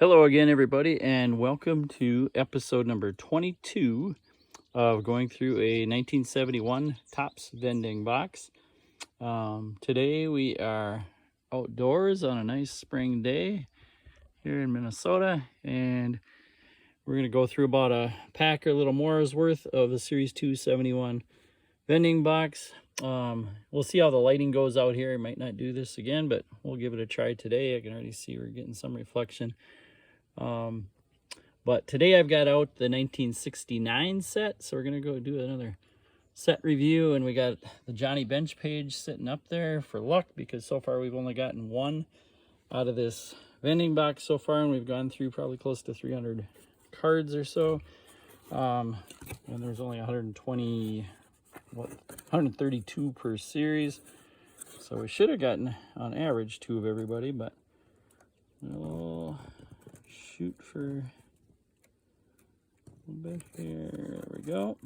Hello again, everybody, and welcome to episode number 22 of going through a 1971 Topps Vending Box. Today we are outdoors on a nice spring day here in Minnesota, and we're going to go through about a pack or a little more's worth of the Series 271 Vending Box. We'll see how the lighting goes out here. I might not do this again, but we'll give it a try today. I can already see we're getting some reflection. But today I've got out the 1969 set, so we're gonna go do another set review, and we got the Johnny Bench page sitting up there for luck, because so far we've only gotten one out of this vending box so far, and we've gone through probably close to 300 cards or so, and there's only 132 per series, so we should have gotten on average 2 of everybody, but we'll shoot for a little bit here. There we go.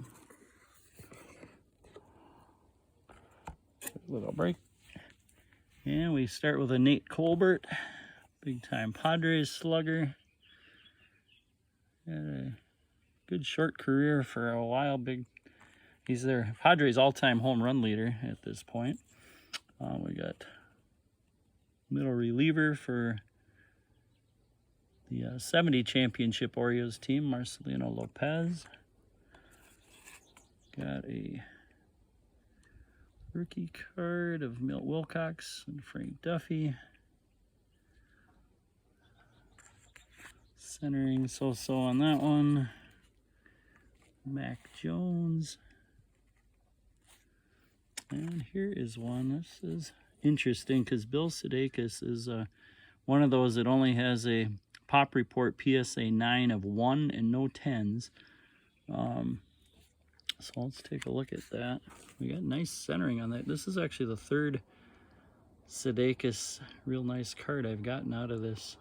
A little break. And we start with a Nate Colbert, big time Padres slugger. Had a good short career for a while. He's their Padres all-time home run leader at this point. We got middle reliever for the 70 championship Orioles team, Marcelino Lopez. Got a rookie card of Milt Wilcox and Frank Duffy. Centering so-so on that one. Mac Jones. And here is one. This is interesting because Bill Sudeikis is one of those that only has a Pop Report PSA 9 of 1 and no 10s. So let's take a look at that. We got nice centering on that. This is actually the third Sudeikis real nice card I've gotten out of this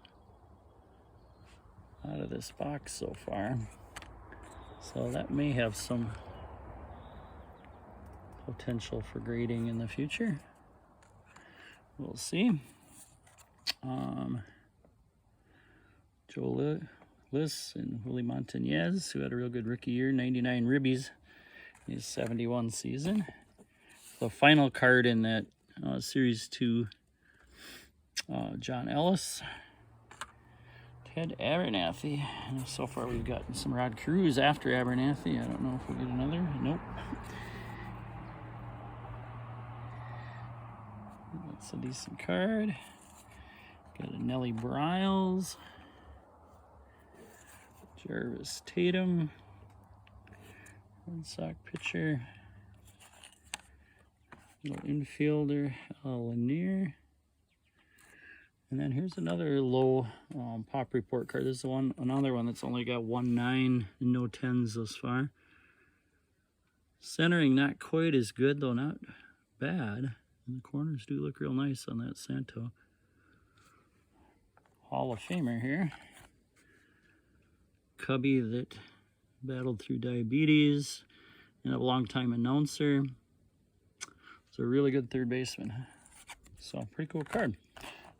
box so far. So that may have some potential for grading in the future. We'll see. Joe Liss and Willie Montañez, who had a real good rookie year, 99 ribbies in his 71 season. The final card in that Series 2, John Ellis, Ted Abernathy. And so far we've gotten some Rod Cruz after Abernathy. I don't know if we'll get another. Nope. That's a decent card. Got a Nellie Bryles. Jarvis Tatum, Red Sox pitcher, little infielder, Lanier. And then here's another low Pop Report card. This is another one that's only got 1 9 and no 10s thus far. Centering not quite as good, though not bad. And the corners do look real nice on that Santo. Hall of Famer here. Cubby that battled through diabetes and a long-time announcer. It's a really good third baseman. So, pretty cool card.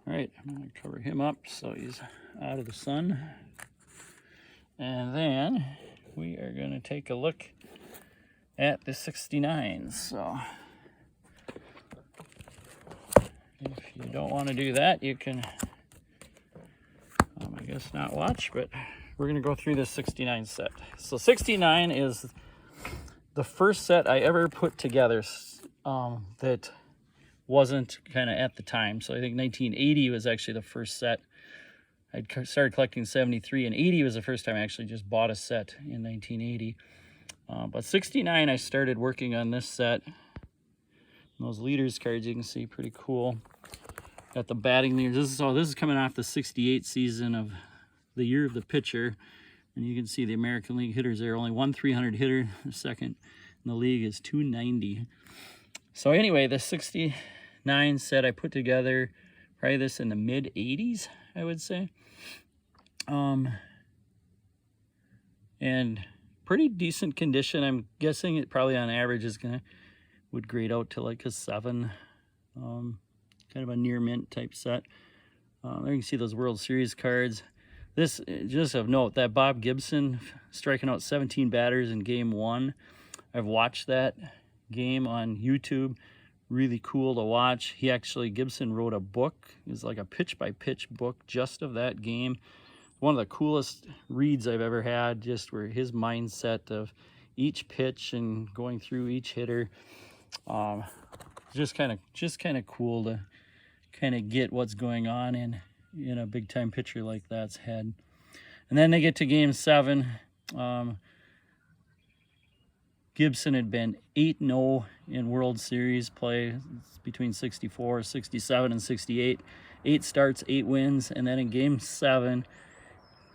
All right, I'm going to cover him up so he's out of the sun. And then we are going to take a look at the 69s. So, if you don't want to do that, you can, I guess, not watch, but we're going to go through this 69 set. So 69 is the first set I ever put together that wasn't kind of at the time. So I think 1980 was actually the first set. I started collecting 73, and 80 was the first time I actually just bought a set in 1980. But 69, I started working on this set. And those leaders cards you can see, pretty cool. Got the batting leaders. This is coming off the 68 season of the year of the pitcher, and you can see the American League hitters there. Only one 300 hitter. The second in the league is 290. So anyway, the 69 set I put together, probably this in the mid 80s, I would say, and pretty decent condition. I'm guessing it probably on average would grade out to like a 7, kind of a near mint type set. There you can see those World Series cards. This, just of note, that Bob Gibson striking out 17 batters in game 1. I've watched that game on YouTube. Really cool to watch. Gibson wrote a book. It was like a pitch-by-pitch book just of that game. One of the coolest reads I've ever had, just where his mindset of each pitch and going through each hitter. Just kind of cool to kind of get what's going on in a big time pitcher like that's head. And then they get to game 7. Gibson had been 8-0 in World Series play. It's between 64, 67, and 68. 8 starts, 8 wins. And then in game 7,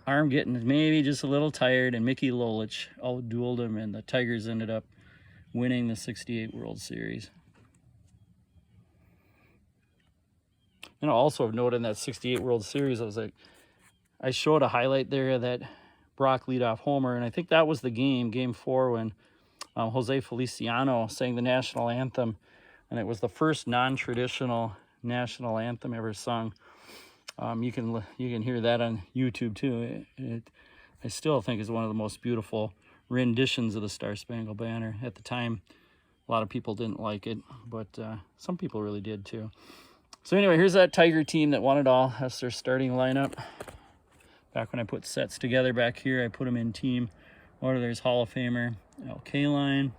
arm getting maybe just a little tired, and Mickey Lolich out-dueled him, and the Tigers ended up winning the 68 World Series. And I also have noted in that 68 World Series, I showed a highlight there of that Brock leadoff homer, and I think that was the game 4, when Jose Feliciano sang the national anthem, and it was the first non-traditional national anthem ever sung. You can hear that on YouTube too. I still think is one of the most beautiful renditions of the Star Spangled Banner. At the time, a lot of people didn't like it, but some people really did too. So anyway, here's that Tiger team that won it all. That's their starting lineup. Back when I put sets together back here, I put them in team order. There's Hall of Famer Al Kaline.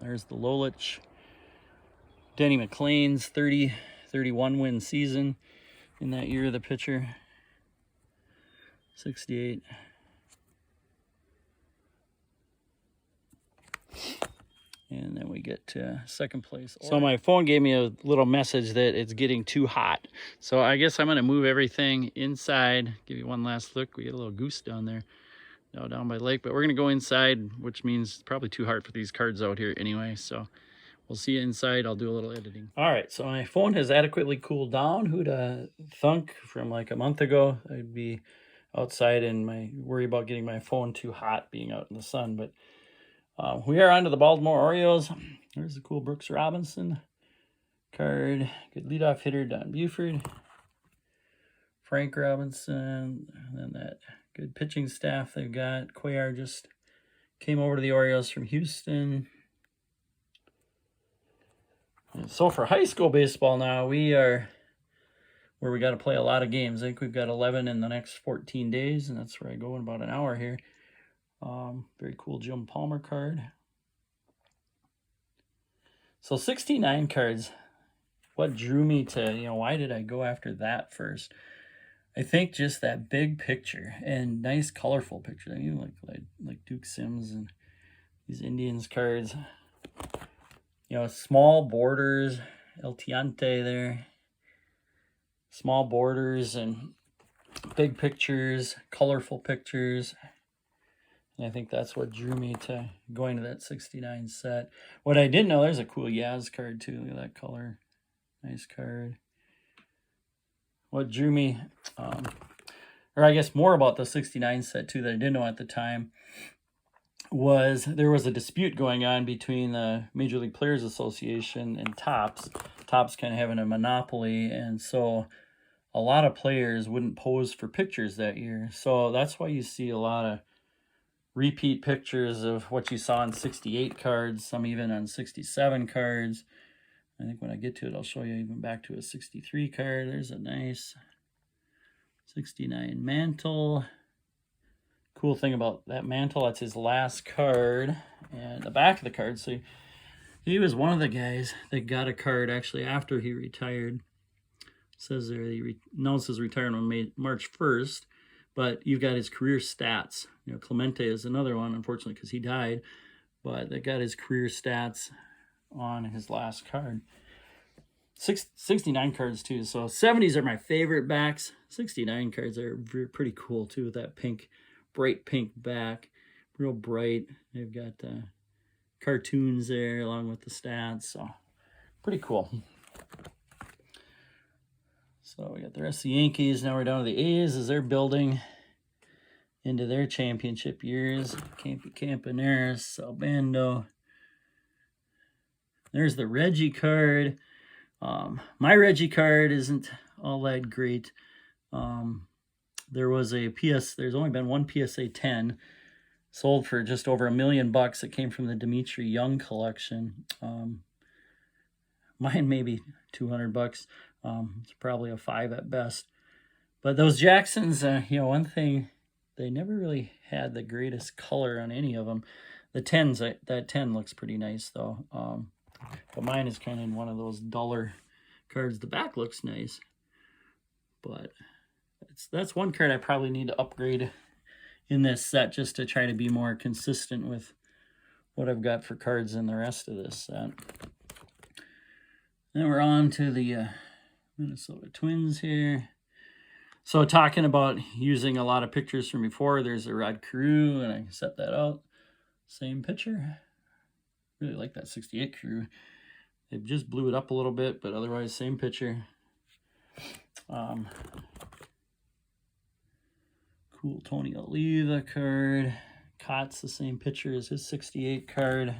There's the Lolich. Denny McLain's 31 win season in that year of the pitcher. 68. And then we get to second place. So my phone gave me a little message that it's getting too hot. So I guess I'm going to move everything inside. Give you one last look. We get a little goose down there, down by the lake. But we're going to go inside, which means it's probably too hard for these cards out here anyway. So we'll see you inside. I'll do a little editing. All right, so my phone has adequately cooled down. Who'd thunk from like a month ago I'd be outside and worry about getting my phone too hot being out in the sun. But we are on to the Baltimore Orioles. There's the cool Brooks Robinson card. Good leadoff hitter, Don Buford. Frank Robinson. And then that good pitching staff they've got. Cuellar just came over to the Orioles from Houston. And so for high school baseball now, we are where we got to play a lot of games. I think we've got 11 in the next 14 days, and that's where I go in about an hour here. Very cool Jim Palmer card. So 69 cards. What drew me to, why did I go after that first? I think just that big picture and nice colorful picture. I mean, like Duke Sims and these Indians cards. Small borders, El Tiante there. Small borders and big pictures, colorful pictures. And I think that's what drew me to going to that 69 set. What I didn't know, there's a cool Yaz card too. Look at that color. Nice card. What drew me, or I guess more about the 69 set too that I didn't know at the time, was there was a dispute going on between the Major League Players Association and Topps. Topps kind of having a monopoly, and so a lot of players wouldn't pose for pictures that year. So that's why you see a lot of repeat pictures of what you saw on 68 cards, some even on 67 cards. I think when I get to it, I'll show you even back to a 63 card. There's a nice 69 Mantle. Cool thing about that Mantle, that's his last card. And the back of the card, so he was one of the guys that got a card actually after he retired. It says there he announced his retirement on March 1st. But you've got his career stats. Clemente is another one, unfortunately, because he died. But they got his career stats on his last card. 69 cards, too. So 70s are my favorite backs. 69 cards are pretty cool, too, with that pink, bright pink back. Real bright. They've got cartoons there along with the stats. So pretty cool. So we got the rest of the Yankees. Now we're down to the A's as they're building into their championship years. Campaneris, Albando. There's the Reggie card. My Reggie card isn't all that great. there was a there's only been one PSA 10 sold for just over $1 million. It came from the Dimitri Young collection. Mine maybe $200. It's probably a 5 at best. But those Jacksons, you know, one thing, they never really had the greatest color on any of them. The 10s, that 10 looks pretty nice though. But mine is kind of in one of those duller cards. The back looks nice, but that's one card I probably need to upgrade in this set just to try to be more consistent with what I've got for cards in the rest of this set. Then we're on to the Minnesota Twins here. So talking about using a lot of pictures from before, there's a Rod Carew, and I set that out. Same picture. Really like that 68 Carew. They just blew it up a little bit, but otherwise same picture. Cool Tony Oliva card. Cott's the same picture as his 68 card.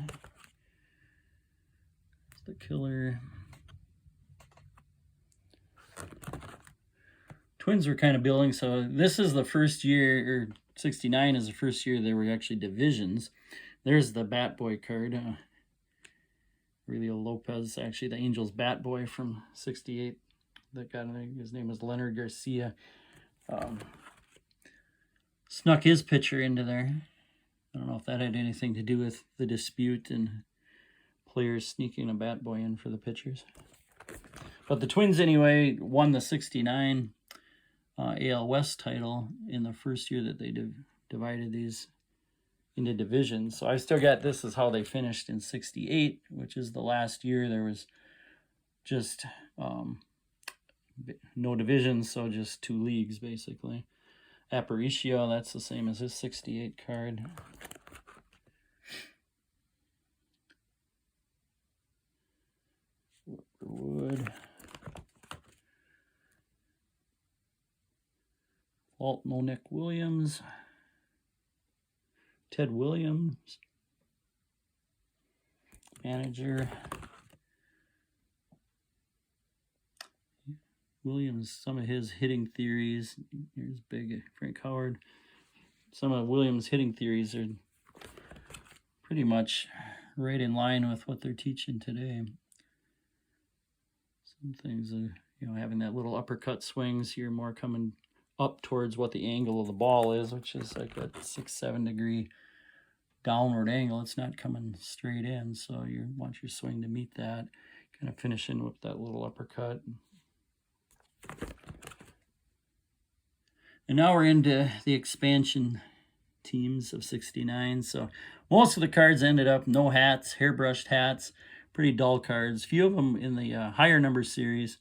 It's the killer. Twins were kind of building, so this is the first year, or 69 is the first year there were actually divisions. There's the Bat Boy card. Aurelio Lopez, actually the Angels Bat Boy from 68. That guy, his name was Leonard Garcia. Snuck his picture into there. I don't know if that had anything to do with the dispute and players sneaking a Bat Boy in for the pitchers. But the Twins, anyway, won the 69 AL West title in the first year that they divided these into divisions. So I still got this is how they finished in 68, which is the last year there was just no divisions, so just 2 leagues basically. Aparicio, that's the same as his 68 card. Wood. Walt Monick Williams. Ted Williams. Manager. Williams, some of his hitting theories. Here's big Frank Howard. Some of Williams' hitting theories are pretty much right in line with what they're teaching today. Some things are, you know, having that little uppercut swings here, more coming up towards what the angle of the ball is, which is like a 6-7 degree downward angle. It's not coming straight in, so you want your swing to meet that. Kind of finishing with that little uppercut. And now we're into the expansion teams of 69. So most of the cards ended up no hats, hairbrushed hats, pretty dull cards. Few of them in the higher number series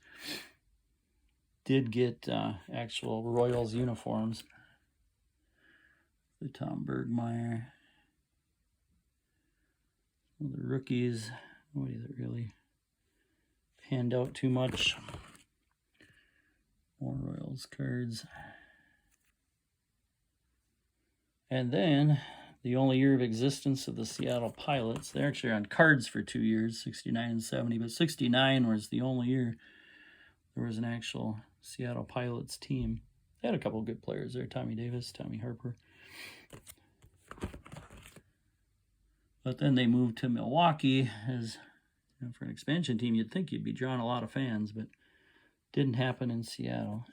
did get actual Royals uniforms. The Tom Bergmeyer. Some of the rookies, nobody that really panned out too much. More Royals cards. And then the only year of existence of the Seattle Pilots. They're actually on cards for 2 years, 69 and 70, but 69 was the only year there was an actual Seattle Pilots team. They had a couple of good players there, Tommy Davis, Tommy Harper. But then they moved to Milwaukee as, you know, for an expansion team. You'd think you'd be drawing a lot of fans, but didn't happen in Seattle.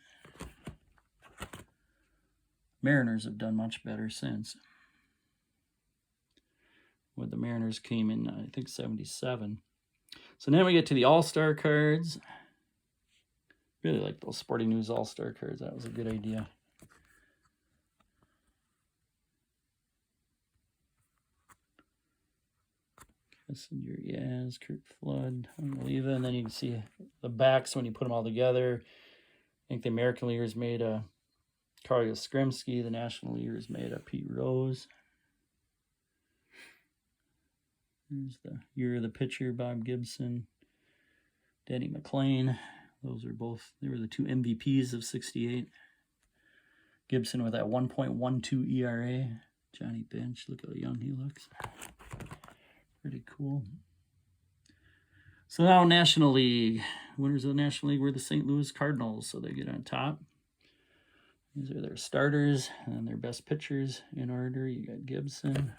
Mariners have done much better since. When the Mariners came in, I think, 77. So now we get to the All-Star cards. Really like those Sporting News All-Star cards. That was a good idea. Kissinger, Yaz, Kurt Flood, Oliva, and then you can see the backs when you put them all together. I think the American Leaguers made a Carl Yastrzemski, the National Leaguers made a Pete Rose. Here's the year of the pitcher, Bob Gibson, Denny McLain. Those are both, they were the 2 MVPs of 68. Gibson with that 1.12 ERA. Johnny Bench, look how young he looks. Pretty cool. So now National League. Winners of the National League were the St. Louis Cardinals, so they get on top. These are their starters and their best pitchers in order. You got Gibson,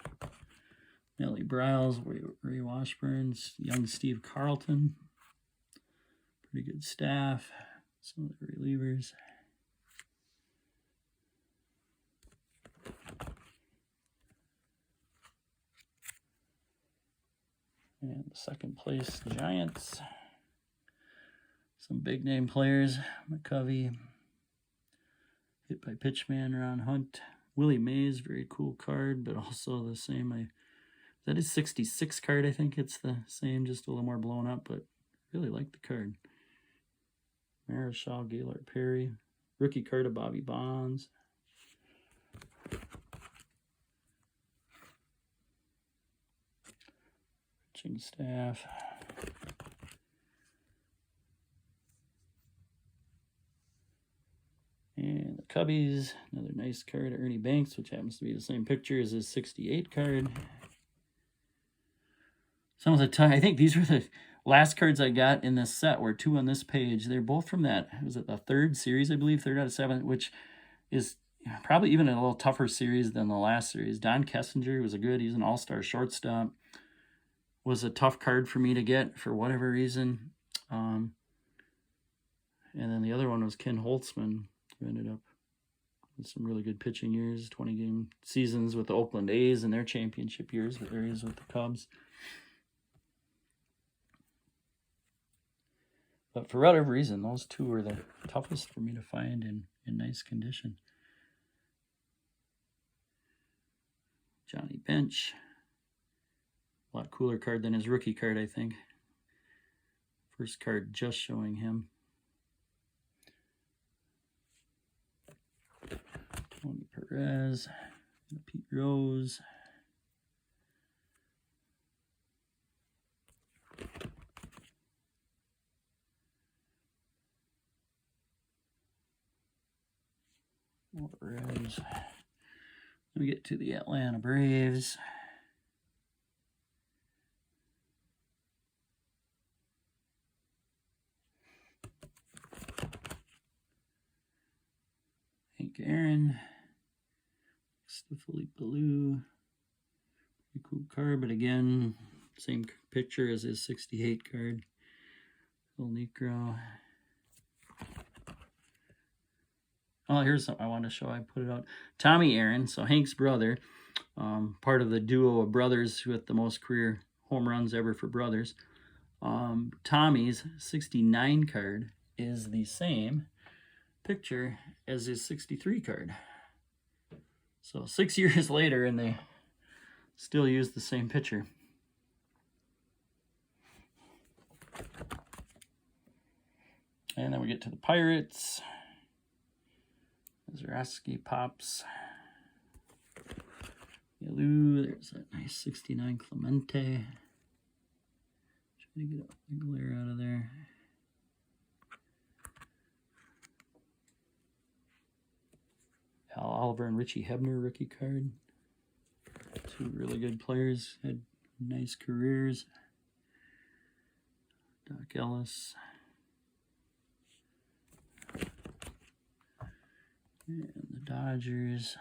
Nellie Briles, Ray Washburn, young Steve Carlton. Pretty good staff. Some of the relievers. And the second place Giants. Some big name players. McCovey. Hit by Pitchman, Ron Hunt. Willie Mays, very cool card, but also the same. That is 66 card, I think it's the same, just a little more blown up, but really like the card. Marichal, Gaylord Perry. Rookie card of Bobby Bonds. Pitching staff. And the Cubbies, another nice card, Ernie Banks, which happens to be the same picture as his 68 card. Some of the I think these were the last cards I got in this set were 2 on this page. They're both from that, was it the 3rd series, I believe, 3rd out of 7, which is probably even a little tougher series than the last series. Don Kessinger was he's an all-star shortstop. Was a tough card for me to get for whatever reason. And then the other one was Ken Holtzman, who ended up with some really good pitching years, 20-game seasons with the Oakland A's in their championship years, but there he is with the Cubs. But for whatever reason, those 2 were the toughest for me to find in nice condition. Johnny Bench. A lot cooler card than his rookie card, I think. First card just showing him. Tony Perez. Pete Rose. More Reds. Let me get to the Atlanta Braves. Hank Aaron. Philippe Blue. Pretty cool card, but again, same picture as his 68 card. Phil Necro. Oh, here's something I wanted to show. I put it out. Tommy Aaron, so Hank's brother, part of the duo of brothers with the most career home runs ever for brothers. Tommy's 69 card is the same picture as his 63 card. So 6 years later, and they still use the same picture. And then we get to the Pirates. Zaraski pops. Yalu, there's that nice 69 Clemente. Trying to get the glare out of there. Al Oliver and Richie Hebner rookie card. 2 really good players, had nice careers. Doc Ellis. And the Dodgers.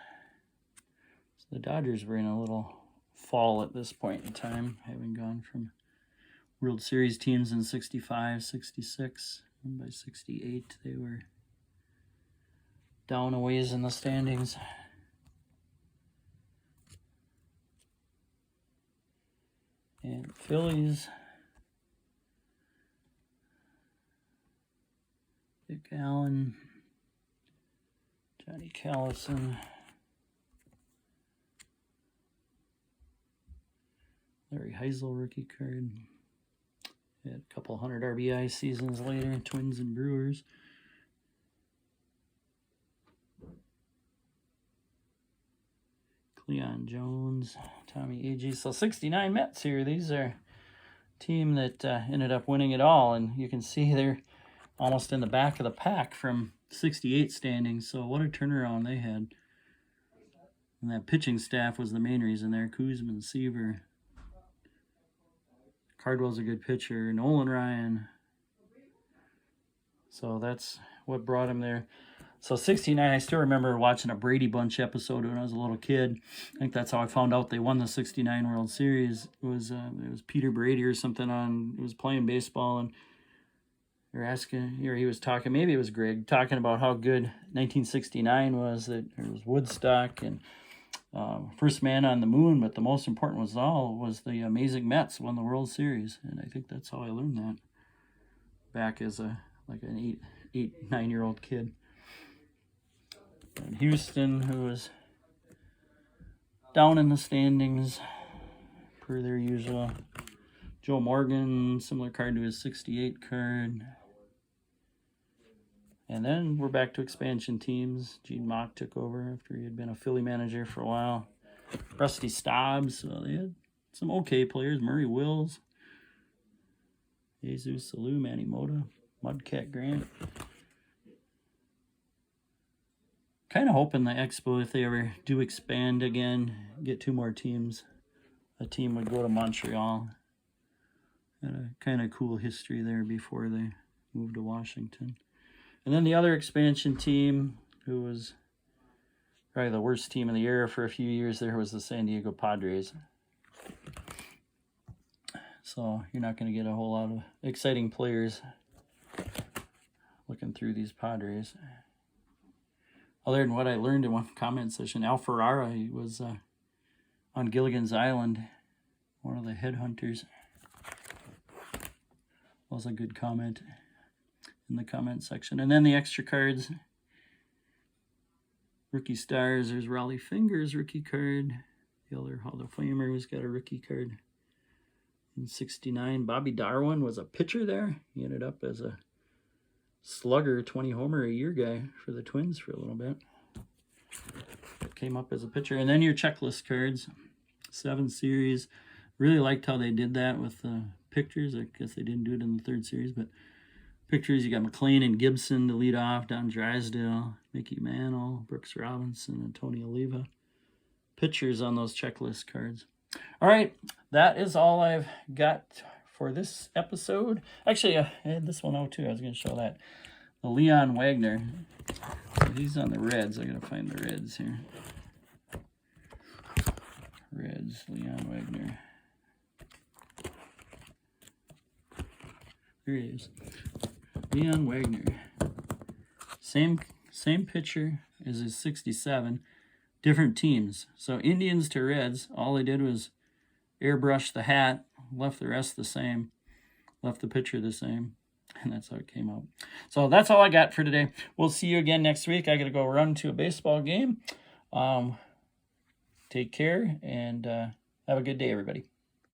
So the Dodgers were in a little fall at this point in time, having gone from World Series teams in 65, 66, and by 68 they were down a ways in the standings. And the Phillies. Dick Allen. Johnny Callison. Larry Heisel rookie card. Had a couple 100 RBI seasons later, Twins and Brewers. Cleon Jones, Tommy Agee. So 69 Mets here. These are a team that ended up winning it all, and you can see they're almost in the back of the pack from 68 standings. So what a turnaround they had. And that pitching staff was the main reason there. Kuzman, Seaver. Cardwell's a good pitcher. Nolan Ryan. So that's what brought him there. So 69, I still remember watching a Brady Bunch episode when I was a little kid. I think that's how I found out they won the 69 World Series. It was Peter Brady or something it was playing baseball, and they're asking, or he was talking, maybe it was Greg, talking about how good 1969 was, that it was Woodstock and first man on the moon, but the most important was the amazing Mets won the World Series. And I think that's how I learned that back as an 9-year-old kid. And Houston, who was down in the standings per their usual. Joe Morgan, similar card to his 68 card. And then we're back to expansion teams. Gene Mock took over after he had been a Philly manager for a while. Rusty Staubs, so they had some okay players. Murray Wills, Jesus Salou, Manny Mota, Mudcat Grant. Kind of hoping the Expo, if they ever do expand again, get 2 more teams, a team would go to Montreal. Had a kind of cool history there before they moved to Washington. And then the other expansion team, who was probably the worst team in the era for a few years there, was the San Diego Padres. So you're not going to get a whole lot of exciting players looking through these Padres. Other than what I learned in one comment session, Al Ferrara, he was on Gilligan's Island, one of the headhunters. Was a good comment in the comment section. And then the extra cards. Rookie stars, there's Raleigh Fingers rookie card. The other Hall of Famer who's got a rookie card. In 69, Bobby Darwin was a pitcher there. He ended up as a slugger, 20 homer a year guy for the Twins for a little bit. Came up as a pitcher. And then your checklist cards, 7 series. Really liked how they did that with the pictures. I guess they didn't do it in the 3rd series, but pictures, you got McLean and Gibson to lead off, Don Drysdale, Mickey Mantle, Brooks Robinson, and Tony Oliva. Pictures on those checklist cards. All right, that is all I've got for this episode. Actually, I had this one out too. I was going to show that. The Leon Wagner. He's on the Reds. I got to find the Reds here. Reds, Leon Wagner. There he is. Leon Wagner. Same pitcher as his 67. Different teams. So Indians to Reds, all they did was airbrush the hat, left the rest the same, left the pitcher the same, and that's how it came out. So that's all I got for today. We'll see you again next week. I got to go run to a baseball game. Take care, and have a good day, everybody.